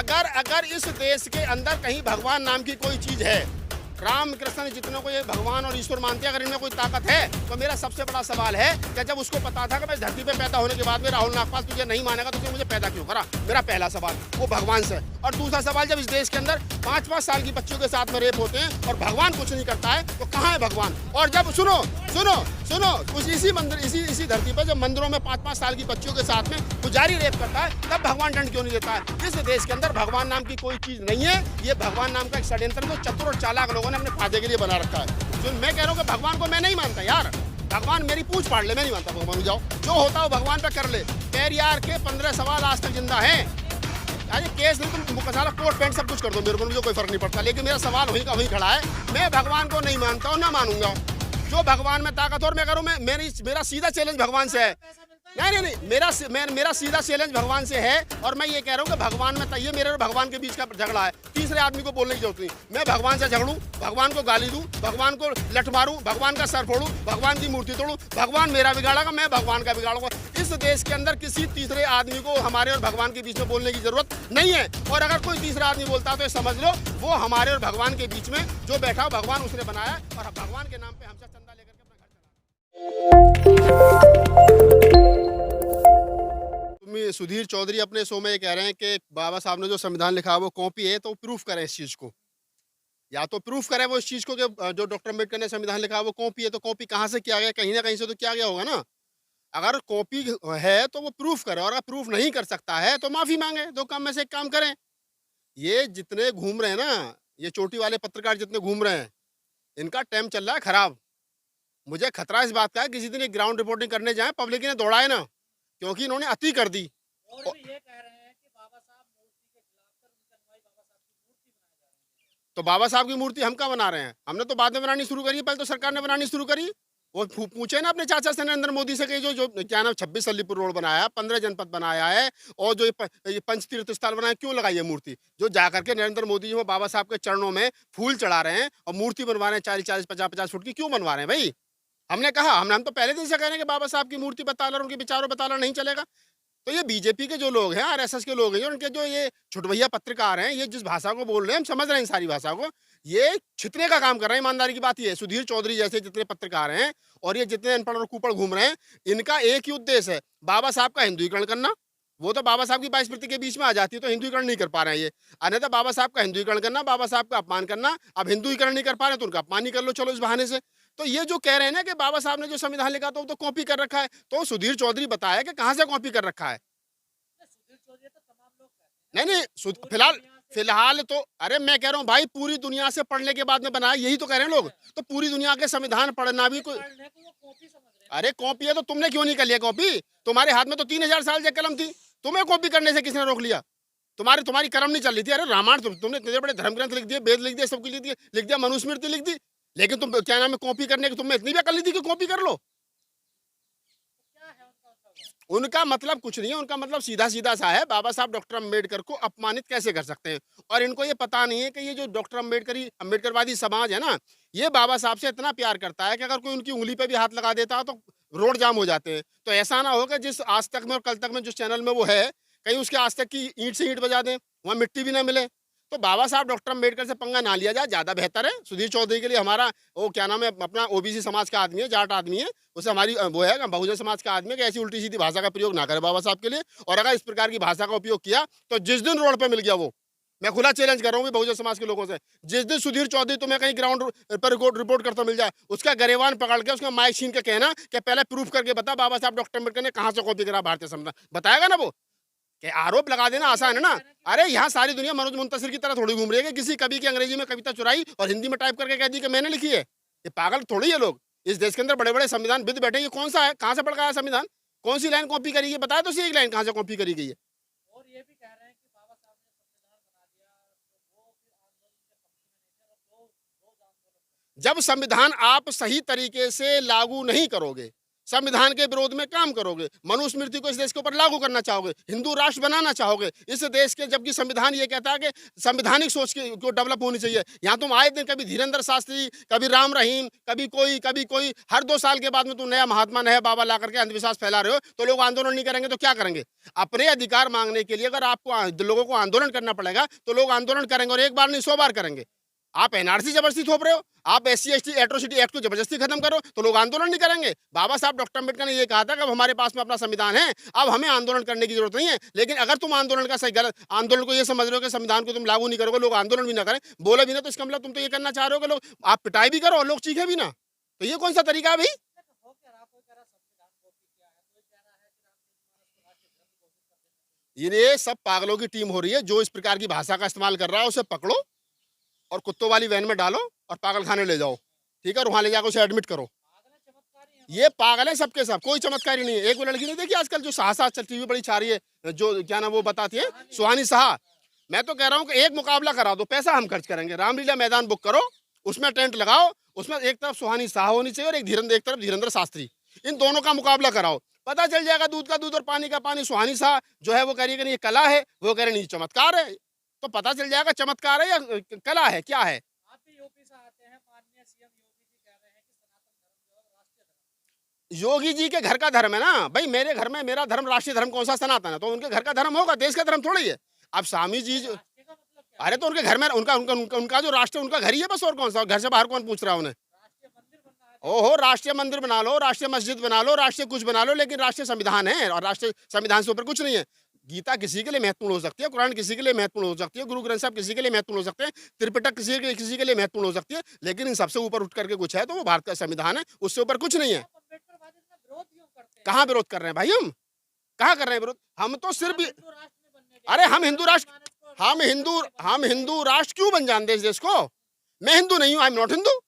अगर अगर इस देश के अंदर कहीं भगवान नाम की कोई चीज है, राम कृष्ण जितनों को ये भगवान और ईश्वर मानते हैं, अगर इनमें कोई ताकत है, तो मेरा सबसे बड़ा सवाल है कि जब उसको पता था कि मैं धरती पे पैदा होने के बाद में राहुल नागपाल तुझे नहीं मानेगा तो तुझे मुझे पैदा क्यों करा? मेरा पहला सवाल वो भगवान से। और दूसरा सवाल, जब इस देश के अंदर 5-5 साल की बच्चियों के साथ में रेप होते हैं और भगवान कुछ नहीं करता है, तो कहाँ है भगवान? और जब सुनो सुनो सुनो उस इसी मंदिर इसी धरती पर जब मंदिरों में 5-5 साल की बच्चियों के साथ में पुजारी रेप करता है, तब भगवान दंड क्यों नहीं देता है? इस देश के अंदर भगवान नाम की कोई चीज नहीं है। ये भगवान नाम का एक षड्यंत्र जो चतुर और चालाक लोगों ने अपने फायदे के लिए बना रखा है। जो मैं कह रहा हूँ कि भगवान को मैं नहीं मानता यार, भगवान मेरी पूछ पाड़ ले, मैं नहीं मानता भगवान। जाओ जो होता है भगवान पे कर ले। पेरियार के 15 सवाल आज तक जिंदा हैं। अरे केस नहीं, तुम सारा कोट पैंट सब कुछ कर दो, मेरे को मुझे कोई फर्क नहीं पड़ता, लेकिन मेरा सवाल वहीं का वहीं खड़ा है। मैं भगवान को नहीं मानता हूँ, ना मानूंगा। जो भगवान में ताकत और मैं करूँ, मेरा सीधा चैलेंज भगवान से है। नहीं, मेरा सीधा चैलेंज भगवान से है। और मैं ये कह रहा हूँ कि भगवान में ये मेरे और भगवान के बीच का झगड़ा है, तीसरे आदमी को बोलने की जरूरत नहीं। मैं भगवान से झगड़ूं, भगवान को गाली दूं, भगवान को लठ मारूं, भगवान का सर फोड़ूं, भगवान की मूर्ति तोड़ूं, भगवान मेरा बिगाड़ेगा, मैं भगवान का बिगाड़ूंगा। इस देश के अंदर किसी तीसरे आदमी को हमारे और भगवान के बीच में बोलने की जरूरत नहीं है। और अगर कोई तीसरा आदमी बोलता है तो समझ लो वो हमारे और भगवान के बीच में जो बैठा हो, भगवान उसने बनाया और भगवान के नाम पे हमसे चंदा लेकर के अपना घर चला। सुधीर चौधरी अपने शो में ये कह रहे हैं कि बाबा साहब ने जो संविधान लिखा है वो कॉपी है, तो प्रूफ करें इस चीज को। या तो प्रूफ करें वो इस चीज को कि जो डॉक्टर अम्बेडकर ने संविधान लिखा है वो कॉपी है, तो कॉपी कहाँ से किया गया? कहीं ना कहीं से तो किया गया होगा ना। अगर कॉपी है तो वो प्रूफ करे, और अगर प्रूफ नहीं कर सकता है तो माफी मांगे। दो काम में से एक काम करें। ये जितने घूम रहे हैं ना, ये चोटी वाले पत्रकार जितने घूम रहे हैं, इनका टाइम चल रहा है खराब। मुझे खतरा इस बात का है, किसी दिन एक ग्राउंड रिपोर्टिंग करने जाए, पब्लिक ने दौड़ाए ना, क्योंकि इन्होंने अति कर दी। और भी ये कह रहे हैं कि बाबा साहब मूर्ति के खिलाफ कर उनके अनुयायी बाबा साहब की मूर्ति बनाए जा रहे हैं। तो बाबा साहब की मूर्ति हम कहाँ बना रहे हैं? हमने तो बाद में बनानी शुरू करी, पहले तो सरकार ने बनानी शुरू करी। वो पूछे ना अपने चाचा से, नरेंद्र मोदी से, कि जो क्या नाम 26 सलीपुर रोड बनाया, 15 जनपद बनाया है, और जो ये पंचतीर्थ स्थल बनाया, क्यों लगाई है मूर्ति? जो जाकर के नरेंद्र मोदी जी वो बाबा साहब के चरणों में फूल चढ़ा रहे हैं और मूर्ति बनवा रहे हैं 40-40, 50-50 फुट की, क्यों बनवा रहे हैं भाई? हमने कहा, हम तो पहले दिन से कह रहे हैं कि बाबा साहब की मूर्ति बताला, उनके विचारों बताला नहीं चलेगा। तो ये बीजेपी के जो लोग हैं, आरएसएस के लोग हैं, उनके जो ये छुटभैया पत्रकार हैं, ये जिस भाषा को बोल रहे हैं, हम समझ रहे हैं सारी भाषा को, ये छितने का काम कर रहे हैं। ईमानदारी की बात ये है, सुधीर चौधरी जैसे जितने पत्रकार हैं और ये जितने अनपढ़ और कुपड़ घूम रहे हैं, इनका एक ही उद्देश्य है, बाबा साहब का हिंदुईकरण करना। वो तो बाबा साहब की 22 प्रति के बीच में आ जाती है, तो हिंदुईकरण नहीं कर पा रहे हैं ये। अन्यथा बाबा साहब का हिंदुईकरण करना, बाबा साहब का अपमान करना। अब हिंदुईकरण नहीं कर पा रहे तो उनका अपमान ही कर लो, चलो इस बहाने से। तो ये जो कह रहे हैं ना कि बाबा साहब ने जो संविधान लिखा तो कॉपी कर रखा है, तो सुधीर चौधरी बताया कि कहाँ से कॉपी कर रखा है। सुधीर चौधरी तो तमाम लोग कहते हैं। नहीं, फिलहाल तो, अरे मैं कह रहा हूँ भाई, पूरी दुनिया से पढ़ने के बाद में बनाया, यही तो कह रहे हैं लोग। तो पूरी दुनिया के संविधान पढ़ना भी कोई, अरे कॉपी है तो तुमने क्यों नहीं कर लिया कॉपी? तुम्हारे हाथ में तो 3000 साल से कलम थी, तुम्हें कॉपी करने से किसने रोक लिया? तुम्हारी कलम नहीं चल रही थी। अरे रामायण तुमने इतने बड़े धर्म ग्रंथ लिख दिए, वेद लिख दिए, सब कुछ लिख दिया, मनुस्मृति लिख दी, लेकिन तुम क्या नाम है कॉपी करने की तुम्हें इतनी भी अकल नहीं थी कि कॉपी कर लो। उनका मतलब कुछ नहीं है, उनका मतलब सीधा सीधा सा है, बाबा साहब डॉक्टर अम्बेडकर को अपमानित कैसे कर सकते हैं। और इनको ये पता नहीं है कि ये जो डॉक्टर अम्बेडकरवादी समाज है ना, ये बाबा साहब से इतना प्यार करता है कि अगर कोई उनकी उंगली पे भी हाथ लगा देता है तो रोड जाम हो जाते हैं। तो ऐसा ना हो कि जिस आज तक में और कल तक में जिस चैनल में वो है, कहीं उसके आज तक की ईंट से ईंट बजा दें, वहाँ मिट्टी भी ना मिले। तो बाबा साहब डॉक्टर अम्बेडकर से पंगा ना लिया जाए, ज़्यादा बेहतर है। सुधीर चौधरी के लिए हमारा वो क्या नाम है, अपना ओबीसी समाज का आदमी है, जाट आदमी है, उसे हमारी वो है बहुजन समाज का आदमी है कि ऐसी उल्टी सीधी भाषा का प्रयोग ना करे बाबा साहब के लिए। और अगर इस प्रकार की भाषा का उपयोग किया तो जिस दिन रोड पर मिल गया, वो मैं खुला चैलेंज कर रहा हूँ बहुजन समाज के लोगों से, जिस दिन सुधीर चौधरी तुम्हें कहीं ग्राउंड पर रिपोर्ट करता मिल जाए, उसका गरेवान पकड़ के उसका माइक छीन के कहना कि पहले प्रूफ करके बता बाबा साहब डॉक्टर अम्बेडकर ने कहाँ से कॉपी करा भारतीय संविधान। बताएगा ना वो? कि आरोप लगा देना आसान है ना। अरे यहाँ सारी दुनिया मनोज मुंतशिर की तरह थोड़ी घूम रही है कि किसी कवि की अंग्रेजी में कविता चुराई और हिंदी में टाइप करके कह दी कि मैंने लिखी है। ये पागल थोड़ी है लोग। इस देश के अंदर बड़े बड़े संविधान विद बैठे, ये कौन सा है, कहाँ से पढ़ है संविधान, कौन सी लाइन कॉपी करी है? बताया तो सही, एक लाइन कहाँ से कॉपी करी गई है। और ये भी कह रहे हैं कि बाबा साहब ने संविधान बना दिया तो वो फिर आंदोलन के पक्ष में नहीं थे और रोज आंदोलन। जब संविधान आप सही तरीके से लागू नहीं करोगे, संविधान के विरोध में काम करोगे, मनुस्मृति को इस देश के ऊपर लागू करना चाहोगे, हिंदू राष्ट्र बनाना चाहोगे इस देश के, जबकि संविधान ये कहता है कि संवैधानिक सोच को डेवलप होनी चाहिए। यहाँ तुम आए दिन कभी धीरेन्द्र शास्त्री, कभी राम रहीम, कभी कोई, हर 2 साल के बाद में तुम नया महात्मा, नया बाबा ला करके अंधविश्वास फैला रहे हो। तो लोग आंदोलन नहीं करेंगे तो क्या करेंगे? अपने अधिकार मांगने के लिए अगर आपको लोगों को आंदोलन करना पड़ेगा तो लोग आंदोलन करेंगे, और एक बार नहीं 100 बार करेंगे। आप एनआरसी जबरदस्ती थोप रहे हो, आप SC/ST एट्रोसिटी एक्ट को जबरदस्ती खत्म करो तो लोग आंदोलन नहीं करेंगे। बाबा साहब डॉक्टर अम्बेडकर ने ये कहा था कि अब हमारे पास में अपना संविधान है, अब हमें आंदोलन करने की जरूरत नहीं है। लेकिन अगर तुम आंदोलन का सही गलत आंदोलन को ये समझ रहे हो कि संविधान को तुम लागू नहीं करोगे, लोग आंदोलन भी ना करें, बोले भी ना, तो इसका मतलब तुम तो ये करना चाह रहे हो कि लोग आप पिटाई भी करो और लोग चीखे भी ना। तो ये कौन सा तरीका है भाई? हो क्या रहा, कोई कह रहा संविधान कॉपी किया है, कोई कह रहा है कि रामचरितमानस को राष्ट्रीय धर्म घोषित कर देना चाहिए। ये सब पागलों की टीम हो रही है। जो इस प्रकार की भाषा का इस्तेमाल कर रहा है उसे पकड़ो और कुत्तों वाली वैन में डालो और पागल खाने ले जाओ, ठीक है, और वहां ले जाकर उसे एडमिट करो। पागल है, चमत्कारी है। ये पागल है सबके सब, कोई चमत्कारी नहीं है। एक वो लड़की नहीं देखी आजकल जो साहसा टीवी बड़ी छा रही है, जो क्या नाम वो बताती है, सुहानी साहा। मैं तो कह रहा हूँ कि एक मुकाबला करा दो, पैसा हम खर्च करेंगे, रामलीला मैदान बुक करो, उसमें टेंट लगाओ, उसमें एक तरफ सुहानी साहा होनी चाहिए और एक तरफ धीरेन्द्र शास्त्री, इन दोनों का मुकाबला कराओ, पता चल जाएगा दूध का दूध और पानी का पानी। सुहानी साहा जो है वो कह रही है कि नहीं ये कला है, वो कह रहे नहीं चमत्कार है, तो पता चल जाएगा चमत्कार है या कला है, क्या है। आप भी यूपी से आते हैं, माननीय सीएम योगी जी कह रहे हैं कि सनातन धर्म जो है वो राष्ट्रीय धर्म है। योगी जी के घर का धर्म है ना भाई, मेरे घर में मेरा धर्म राष्ट्रीय धर्म कौन सा सनातन है, तो उनके घर का धर्म होगा, देश का धर्म थोड़ी है। अब स्वामी जी राष्ट्रीय का मतलब क्या है? अरे तो उनके घर में उनका जो राष्ट्र उनका घर ही है बस, और कौन सा, घर से बाहर कौन पूछ रहा है उन्हें? राष्ट्रीय मंदिर बनना है। ओहो, राष्ट्रीय मंदिर बना लो, राष्ट्रीय मस्जिद बना लो, राष्ट्रीय कुछ बना लो, लेकिन राष्ट्रीय संविधान है और राष्ट्रीय संविधान से ऊपर कुछ नहीं है। गीता किसी के लिए महत्वपूर्ण हो सकती है, कुरान किसी के लिए महत्वपूर्ण हो सकती है, गुरु ग्रंथ साहब किसी के लिए महत्वपूर्ण हो सकते हैं, त्रिपिटक किसी के लिए महत्वपूर्ण हो सकती है, लेकिन इन सबसे ऊपर उठ करके कुछ है तो वो भारत का संविधान है, उससे ऊपर कुछ नहीं है। आप अम्बेडकरवादी का विरोध क्यों करते हैं? कहाँ विरोध कर रहे हैं भाई, हम कहाँ कर रहे हैं विरोध? हम तो सिर्फ हिंदू राष्ट्र में बनने के अरे लिए हम हिंदू राष्ट्र, रामचरितमानस को हम हिंदू राष्ट्र क्यों बन जाते इस देश को? मैं हिंदू नहीं हूँ, आई एम नॉट हिंदू।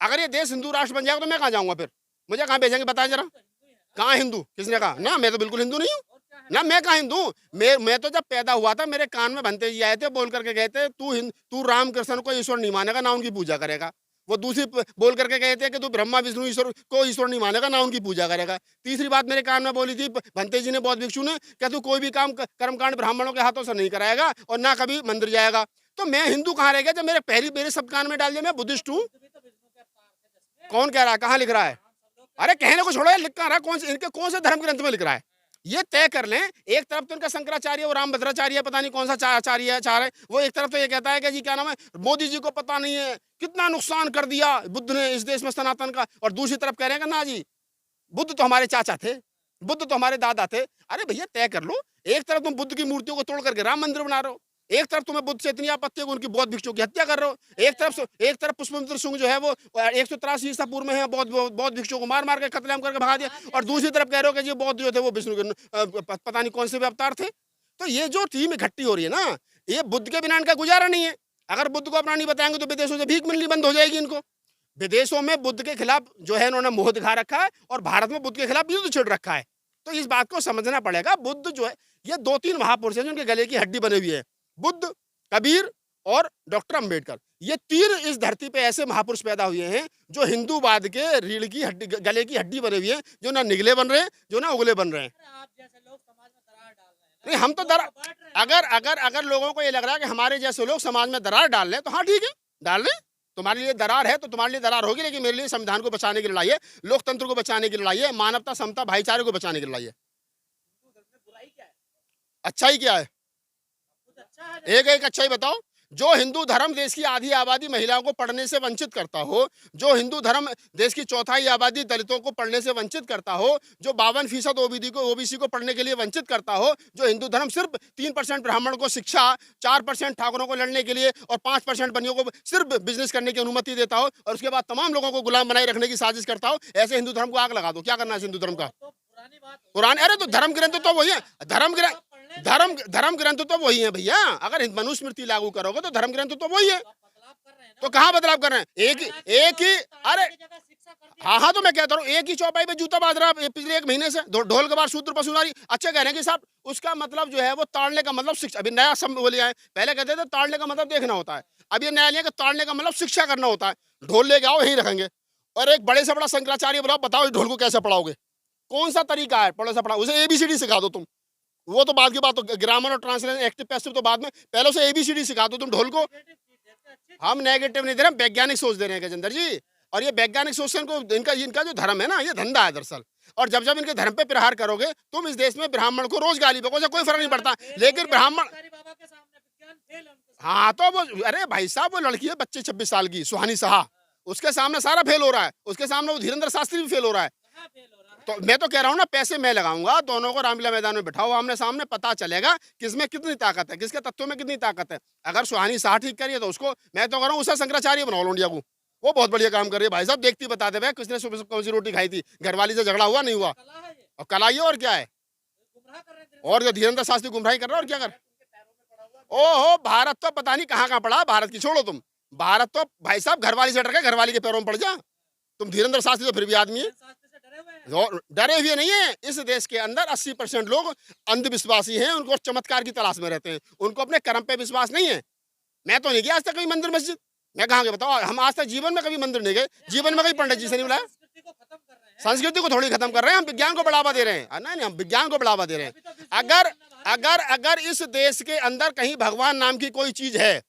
अगर ये देश हिंदू राष्ट्र बन जाएगा तो मैं कहाँ जाऊंगा फिर? मुझे कहाँ भेजेंगे बताएं जरा? तो हिंदू ही है ना। कहाँ हिंदू? किसने कहा? ना, मैं तो बिल्कुल हिंदू नहीं हूँ और क्या है? ना, मैं कहाँ हिंदू? मैं तो जब पैदा हुआ था मेरे कान में भंते जी आए थे, बोल करके गए थे तू रामकृष्ण को ईश्वर नहीं मानेगा ना उनकी पूजा करेगा। वो दूसरी बोल करके गए थे कि तू ब्रह्मा विष्णु ईश्वर को ईश्वर नहीं मानेगा ना उनकी पूजा करेगा। तीसरी बात मेरे कान में बोली थी भंते जी ने, बौद्ध भिक्षु ने, क्या तू कोई भी काम कर्मकांड ब्राह्मणों के हाथों से नहीं कराएगा और ना कभी मंदिर जाएगा। तो मैं हिंदू कहाँ रह गया जब मेरे सब कान में डाल दिया मैं बुद्धिस्ट हूँ? हिंदू भी तो विष्णु के अवतार थे जिसमें कौन कह रहा है? कहाँ लिख रहा है? राम सब लोग अरे कहने को छोड़ो, लिख कहाँ रहा है? इनके कौन से धर्म ग्रंथ में लिख रहा है? ये तय कर लें। एक तरफ तो इनका शंकराचार्य, वो रामभद्राचार्य, पता नहीं कौन सा आचार्य है, चार है। वो एक तरफ तो ये कहता है कि जी क्या नाम है, मोदी जी को पता नहीं है कितना नुकसान कर दिया बुद्ध ने इस देश में सनातन का, और दूसरी तरफ कह रहे हैं कि ना जी बुद्ध तो हमारे चाचा थे, बुद्ध तो हमारे दादा थे। अरे भैया तय कर लो। एक तरफ तुम बुद्ध की मूर्तियों को तोड़ करके राम मंदिर बना रहे हो, एक तरफ तुम्हें बुद्ध से इतनी आपत्ति है कि उनकी बौद्ध भिक्षुओं की हत्या कर रहे हो, एक तरफ पुष्पमित्र सिंह जो है वो 183 ईसा पूर्व में है, बौद्ध भिक्षुओं को मार के कत्लेआम करके भगा दिया, और दूसरी तरफ कह रहे हो कि जी बौद्ध जो थे वो विष्णु के पता नहीं कौन से भी अवतार थे। तो ये जो टीम इकट्ठी हो रही है ना, ये बुद्ध के बिना इनका गुजारा नहीं है। अगर बुद्ध को अपना नहीं बताएंगे तो विदेशों से भीख मिलनी बंद हो जाएगी इनको। विदेशों में बुद्ध के खिलाफ जो है इन्होंने मोह दिखा रखा है और भारत में बुद्ध के खिलाफ युद्ध छिड़ रखा है। तो इस बात को समझना पड़ेगा। बुद्ध जो है, ये 2-3 महापुरुष हैं जिनके गले की हड्डी बनी हुई है, बुद्ध, कबीर और डॉक्टर अंबेडकर। ये 3 इस धरती पे ऐसे महापुरुष पैदा हुए हैं जो हिंदूवाद के रीढ़ की हड्डी, गले की हड्डी बने हुए हैं, जो ना निगले बन रहे हैं, जो ना उगले बन रहे हैं। अरे आप जैसे लोग समाज में दरार डाल रहे हैं ना, नहीं, हम तो लोग बांट रहे हैं। अगर लोगों को ये लग रहा है कि हमारे जैसे लोग समाज में दरार डाल रहे हैं तो हाँ ठीक है, डाल रहे हैं। तुम्हारे लिए दरार है तो तुम्हारे लिए दरार होगी, लेकिन मेरे लिए संविधान को बचाने की लड़ाई है, लोकतंत्र को बचाने की लड़ाई है, मानवता, समता, भाईचारे को बचाने की लड़ाई है। हिंदू धर्म में बुराई क्या है? अच्छाई क्या है? कुछ अच्छा है? एक अच्छाई बताओ। जो हिंदू धर्म देश की आधी आबादी महिलाओं को पढ़ने से वंचित करता हो, जो हिंदू धर्म देश की 1/4 आबादी दलितों को पढ़ने से वंचित करता हो, जो 52% ओबीसी को पढ़ने के लिए वंचित करता हो, जो हिंदू धर्म सिर्फ 3% ब्राह्मण को शिक्षा, 4% ठाकुरों को लड़ने के लिए और 5% बनियों को सिर्फ बिजनेस करने की अनुमति देता हो, और उसके बाद तमाम लोगों को गुलाम बनाए रखने की साजिश करता हो, ऐसे हिंदू धर्म को आग लगा दो। क्या करना है हिंदू धर्म का? तो पुरानी बात हो कुरान, अरे तो धर्म ग्रंथ तो वही है, धर्म ग्रंथ तो वही है भैया। अगर मनुस्मृति लागू करोगे तो धर्म ग्रंथ तो वही है। तो आप बदलाव कर रहे हैं ना। तो कहाँ बदलाव कर रहे हैं? एक ही अरे की जगह शिक्षा कर दिया। हाँ तो मैं कहता हूँ, एक ही चौपाई पे जूता बांध रहा है पिछले 1 महीने से, ढोल के बाद सूत्र पशुनारी। अच्छा कह रहे हैं कि साहब उसका मतलब जो है वो ताड़ने का मतलब शिक्षा। अभी नया शब्द बोले आए, पहले कहते थे ताड़ने का मतलब देखना होता है, अब ये नया लिया कि ताड़ने का मतलब शिक्षा करना होता है। ढोल लेके आओ, यहीं रखेंगे, और एक बड़े से बड़ा शंकराचार्य बुलाओ, बताओ इस ढोल को कैसे पढ़ाओगे? कौन सा तरीका है पढ़ो से पढ़ा, उसे एबीसीडी सिखा दो तुम, वो तो बाद की बात, तो ग्रामर और ट्रांसलेशन एक्टिव पैसिव तो बाद में, पहले उसे एबीसीडी सिखा दो तुम ढोल को। हम नेगेटिव नहीं दे रहे, हम वैज्ञानिक सोच दे रहे हैं गजेंद्र जी। और ये वैज्ञानिक सोच से इनको इनका इनका जो धर्म है ना, ये धंधा है दरअसल। और जब जब इनके धर्म पे प्रहार करोगे, तुम इस देश में ब्राह्मण को रोज गाली बको, कोई फर्क नहीं पड़ता, लेकिन ब्राह्मण, हाँ तो वो, अरे भाई साहब वो लड़की है बच्चे 26 साल की सुहानी साहा, उसके सामने सारा फेल हो रहा है, उसके सामने वो धीरेन्द्र शास्त्री भी फेल हो रहा है। तो मैं तो कह रहा हूँ ना, पैसे मैं लगाऊंगा, दोनों को रामलीला मैदान में बिठाओ आमने सामने, पता चलेगा किसमें कितनी ताकत है, किसके तत्वों में कितनी ताकत है। अगर सुहानी साह ठीक करिए तो उसको, मैं तो कह रहा हूँ उसे शंकराचार्य बनाओ इंडिया को, वो बहुत बढ़िया काम कर रही है भाई साहब। देखती बता दे भाई किसने सुबह कौन सी रोटी खाई थी, घरवाली से झगड़ा हुआ नहीं हुआ, और कल आइए, और क्या है, और जो धीरेन्द्र शास्त्री गुमराही कर रहा है, और क्या कर, ओहो भारत तो पता नहीं कहाँ कहाँ पड़ा, भारत की छोड़ो तुम, भारत तो भाई साहब घरवाली से डर के घरवाली के पैरों में पड़ जा। तुम धीरेन्द्र शास्त्री तो फिर भी आदमी है, डरे हुए नहीं है। इस देश के अंदर 80% लोग अंधविश्वासी हैं, उनको चमत्कार की तलाश में रहते हैं, उनको अपने कर्म पे विश्वास नहीं है। मैं तो नहीं गया आज तक कभी मंदिर मस्जिद, मैं कहाँ गया बताओ, हम आज तक जीवन में कभी मंदिर नहीं गए, जीवन में कभी पंडित जी से नहीं बुलाया। संस्कृति को थोड़ी खत्म कर रहे हैं हम, विज्ञान को बढ़ावा दे रहे हैं। नहीं, हम विज्ञान को बढ़ावा दे रहे हैं। अगर अगर अगर इस देश के अंदर कहीं भगवान नाम की कोई चीज है,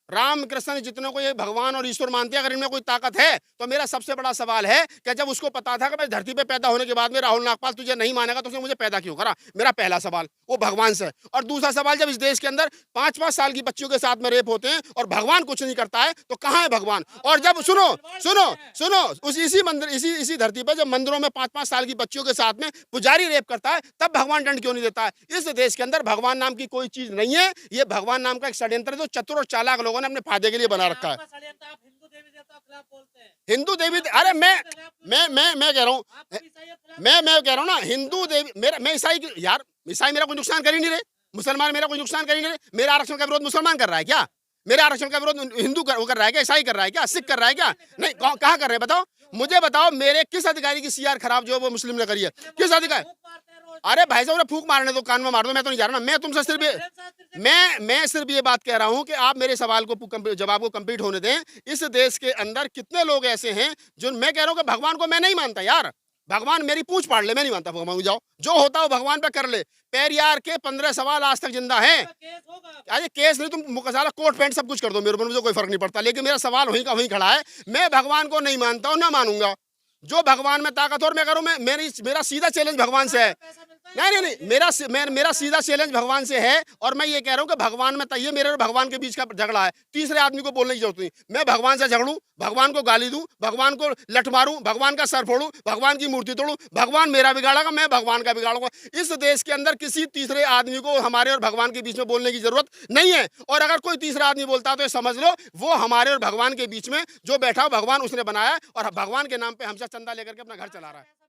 राम कृष्ण जितनों को ये भगवान और ईश्वर मानते हैं, अगर इनमें कोई ताकत है, तो मेरा सबसे बड़ा सवाल है कि जब उसको पता था कि मैं धरती पे पैदा होने के बाद में राहुल नागपाल तुझे नहीं मानेगा, तो उसने मुझे पैदा क्यों करा। मेरा पहला सवाल वो भगवान से है। और दूसरा सवाल, जब इस देश के अंदर 5-5 साल की बच्चियों के साथ में रेप होते हैं और भगवान कुछ नहीं करता है, तो कहाँ है भगवान। और जब सुनो सुनो सुनो उस इसी मंदिर इसी धरती पर जब मंदिरों में 5-5 साल की बच्चियों के साथ में पुजारी रेप करता है, तब भगवान दंड क्यों नहीं देता है। इस देश के अंदर भगवान नाम की कोई चीज नहीं है, ये भगवान नाम का एक षड्यंत्र है जो चतुर और चालाक लोगों ने अपने फायदे के लिए बना रखा है। हिंदू देवी, अरे मैं कह रहा हूँ, मैं कह रहा हूँ ना, हिंदू देवी, मैं ईसाई यार, ईसाई मेरा कोई नुकसान कर ही नहीं रहे, मुसलमान मेरा कोई नुकसान कर ही नहीं रहे। मेरा आरक्षण का विरोध मुसलमान कर रहा है क्या, मेरे आरक्षण का विरोध हिंदू कर रहा है क्या, ईसाई कर रहा है क्या, सिख कर रहा है क्या, नहीं कहाँ कर रहे हैं बताओ मुझे, बताओ मेरे किस अधिकारी की सीआर खराब जो वो मुस्लिम ने करी है, किस अधिकारी। अरे भाई साहब फूक मारने दो, कान में मार दो, मैं तो नहीं जा रहा ना। मैं तुमसे सिर्फ मैं सिर्फ ये बात कह रहा हूं कि आप मेरे सवाल को जवाब को कंप्लीट होने दें। इस देश के अंदर कितने लोग ऐसे हैं जो, मैं कह रहा हूं कि भगवान को मैं नहीं मानता यार, भगवान मेरी पूंछ पाड़ ले, मैं नहीं मानता भगवान को। जाओ जो होता हो भगवान पे कर ले। पेरियार के 15 सवाल आज तक जिंदा हैं। अरे केस नहीं, तुम मुकसाला कोट पैंट सब कुछ कर दो मेरे ऊपर, मुझे कोई फर्क नहीं पड़ता, लेकिन मेरा सवाल वहीं का वहीं खड़ा है। मैं भगवान को नहीं मानता हूं, ना मानूंगा। जो भगवान में ताकत और मैं करूं, मेरा सीधा चैलेंज भगवान से है। नहीं, मेरा सीधा चैलेंज भगवान से है। और मैं ये कह रहा हूं कि भगवान में ये मेरे और भगवान के बीच का झगड़ा है, तीसरे आदमी को बोलने की जरूरत नहीं। मैं भगवान से झगड़ूं, भगवान को गाली दूं, भगवान को लठ मारूं, भगवान का सर फोड़ूं, भगवान की मूर्ति तोड़ूं, भगवान मेरा बिगाड़ेगा, मैं भगवान का बिगाड़ूंगा। इस देश के अंदर किसी तीसरे आदमी को हमारे और भगवान के बीच में बोलने की जरूरत नहीं है। और अगर कोई तीसरा आदमी बोलता है तो समझ लो वो हमारे और भगवान के बीच में जो बैठा हो भगवान उसने बनाया, और भगवान के नाम पे हमसे चंदा लेकर के अपना घर चला रहा है।